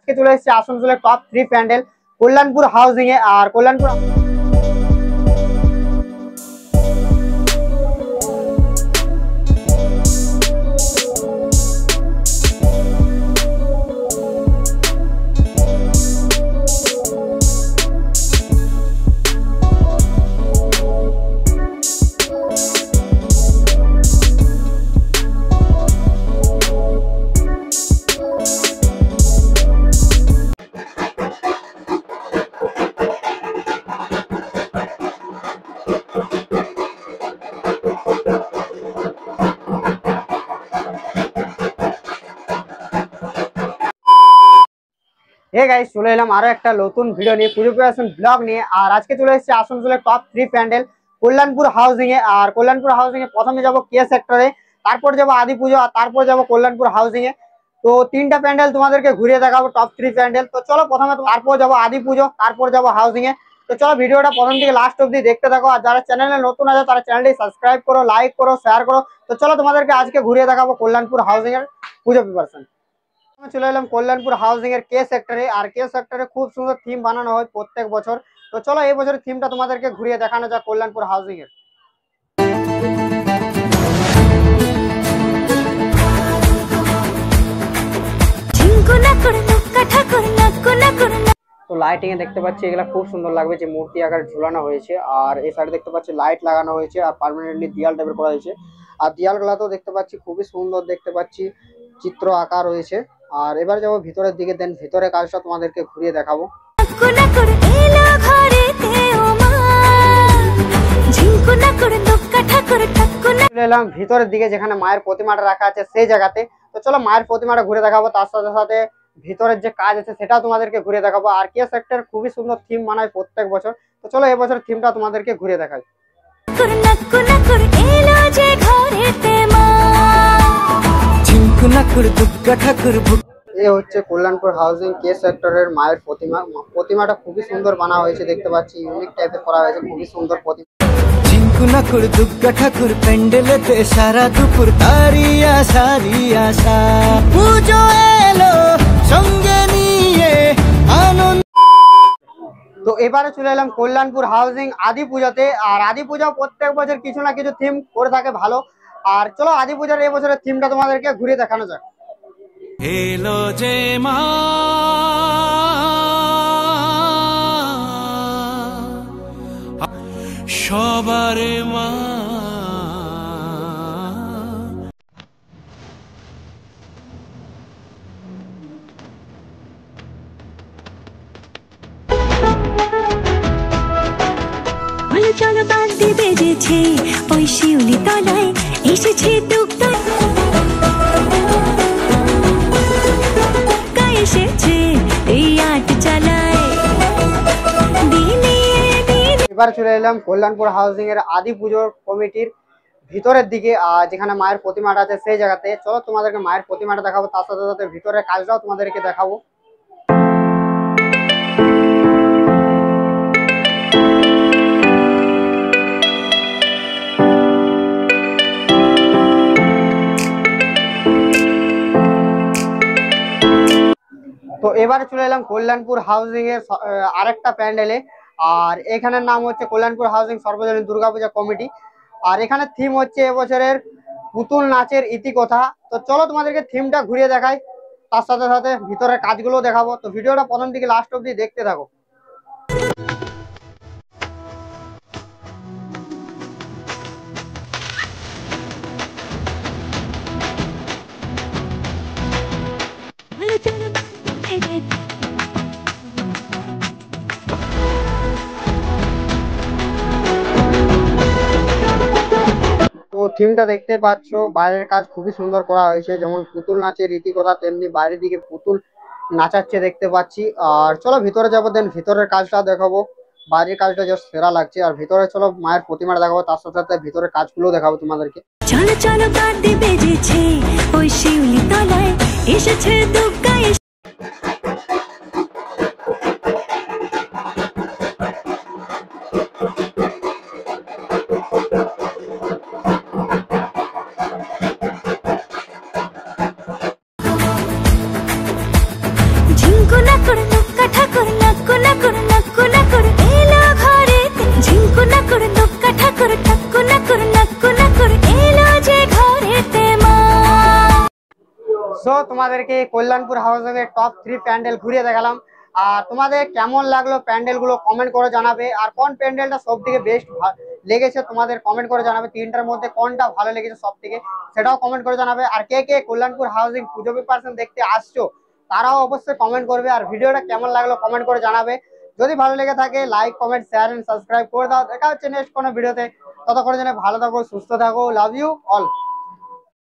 আজকে চলে এসেছে আসানসোলের টপ 3 প্যান্ডেল কল্যাণপুর হাউজিং এ। আর কল্যাণপুর হে গাইস, চলে এলাম আরো একটা নতুন ভিডিও নিয়ে, পুজো প্রিপারেশন ব্লগ নিয়ে। আর আজকে চলে এসেছে আসানসোলের টপ 3 প্যান্ডেল কল্যাণপুর হাউজিং এ। আর কল্যাণপুর হাউজিং এ প্রথমে যাব কে সেক্টরে, তারপর যাব আদি পুজো, আর তারপর যাব কল্যাণপুর হাউজিং এ। তো তিনটা প্যান্ডেল তোমাদেরকে ঘুরিয়ে দেখাবো, টপ 3 প্যান্ডেল। তো চলো প্রথমে, তারপর যাব আদি পুজো, তারপর যাব হাউজিং এ। তো চলো ভিডিওটা প্রথম থেকে লাস্ট অব্দি দেখতে থাকো। আর যারা চ্যানেলে নতুন আছে তারা চ্যানেলটি সাবস্ক্রাইব করো, লাইক করো, শেয়ার করো। তো চলো তোমাদেরকে আজকে ঘুরিয়ে দেখাবো কল্যাণপুর হাউজিং এর পুজো প্রিপারেশন। চলে এলাম কল্যাণপুর হাউজিং এর কে সেক্টরে। আর কে সেক্টরে খুব সুন্দর থিম বানানো হয় প্রত্যেক বছর। তো চলো এই বছরের থিমটা তোমাদেরকে ঘুরিয়ে দেখানো যাক কল্যাণপুর হাউজিং এর। তো লাইটিং এ দেখতে পাচ্ছি এগুলা খুব সুন্দর লাগবে, যে মূর্তি আকার ঝুলানো হয়েছে। আর এই সাইডে দেখতে পাচ্ছি লাইট লাগানো হয়েছে, আর পার্মানেন্টলি দেয়াল টাইপের করা হয়েছে। আর দেয়ালগুলা তো দেখতে পাচ্ছি খুবই সুন্দর, দেখতে পাচ্ছি চিত্র আঁকা রয়েছে। আর এবার যাবো ভিতরের দিকে, দেন ভিতরে কাজটা তোমাদেরকে ঘুরিয়ে দেখাবো। এলাম ভিতরের দিকে, যেখানে মায়ের প্রতিমাটা রাখা আছে সেই জায়গাতে। তো চলো মায়ের প্রতিমাটা ঘুরে দেখাবো, তার সাথে সাথে ভিতরের যে কাজ আছে সেটাও তোমাদেরকে ঘুরে দেখাবো। আর কে সেক্টর খুবই সুন্দর থিম বানায় প্রত্যেক বছর। তো চলো এবছর থিমটা তোমাদেরকে ঘুরে দেখাই। এই হচ্ছে কল্যাণপুর হাউজিং কে সেক্টরের মায়ের প্রতিমা। প্রতিমাটা খুবই সুন্দর বানা হয়েছে, দেখতে পাচ্ছি ইউনিক টাইপের করা হয়েছে, খুবই সুন্দর প্রতিমা। ঠাকুর প্যান্ডেলেতে সারা দুপুর তারিয়া সারিয়া পুজো এলো সঙ্গে নিয়ে আনন্দ। তো এবারে চলে এলাম কল্যাণপুর হাউজিং আদি পূজাতে। আর আদি পূজা প্রত্যেক বছর কিছু না কিছু থিম করে থাকে ভালো। আর চলো আদি পূজার এই বছরের থিমটা তোমাদেরকে ঘুরে দেখানো যাক। এলো যে মা সবার মা, চলো বাঁধতে বেজেছে ওই শিউলি তলায় এসেছে টুকটা এসেছে এই আট চালায়। এবার চলে এলাম কল্যাণপুর হাউজিং এর আদি পুজোর কমিটির ভিতরের দিকে, যেখানে মায়ের প্রতিমাটা আছে সেই জায়গাতে। চলো তোমাদেরকে মায়ের প্রতিমাটা দেখাবো, তার সাথে সাথে ভিতরের কাজটাও তোমাদেরকে দেখাবো। তো এবারে চলে এলাম কল্যাণপুর হাউজিং এর আরেকটা প্যান্ডেলে। আর এখানের নাম হচ্ছে কল্যাণপুর হাউজিং সর্বজনীন দুর্গাপূজা কমিটি। আর এখানে থিম হচ্ছে এবছরের পুতুল নাচের ইতিকথা। তো চলো তোমাদেরকে থিমটা ঘুরিয়ে দেখাই, তার সাথে সাথে ভিতরের কাজগুলো দেখাবো। তো ভিডিওটা প্রথম থেকে লাস্ট অব্দি দেখতে থাকো। তো থিমটা দেখতে পাচ্ছ, বাইরের কাজ খুবই সুন্দর করা হয়েছে, যেমন পুতুল নাচের রীতিকথা তেমনি বাইরের দিকে পুতুল নাচাচ্ছে দেখতে পাচ্ছি। আর চলো ভিতরে যাবো, দেন ভিতরের কাজটা দেখাবো। বাইরের কাজটা জাস্ট সেরা লাগছে। আর ভিতরে চলো মায়ের প্রতিমাটা দেখাবো, তার সাথে সাথে ভিতরের কাজগুলো দেখাবো তোমাদেরকে। চলো চলো বাঁধতে বেজেছে ওই শিউলি তলায় এসেছে দুর্গা। ঝিঙ্কু নাকুর লুক্কা ঠাকুর নাকু নাকুর নাকু নাকুর এলো ঘরেতে ঝিঙ্কু নাকুর লুক্কা ঠাকুর নাকু নাকুর নাকু নাকুর এলো যে ঘরেতে মা। সো তোমাদেরকে কল্যাণপুর হাউজিং এর টপ 3 প্যান্ডেল ঘুরিয়ে দেখালাম। আর তোমাদের কেমন লাগলো প্যান্ডেল গুলো কমেন্ট করে জানাবে। আর কোন প্যান্ডেলটা সব থেকে বেস্ট লেগেছে তোমাদের কমেন্ট করে জানাবে। তিনটার মধ্যে কোনটা ভালো লেগেছে সব থেকে সেটাও কমেন্ট করে জানাবে। আর কে কে কল্যাণপুর হাউজিং পুজো প্রিপারেশন দেখতে আসছো তারাও অবশ্যই কমেন্ট করবে। আর ভিডিওটা কেমন লাগলো কমেন্ট করে জানাবে। যদি ভালো লেগে থাকে like comment share and subscribe করে দাও। দেখা হচ্ছে নেক্সট কোনো ভিডিওতে। ততক্ষণের জন্য ভালো থাকো সুস্থ থাকো। Love you all.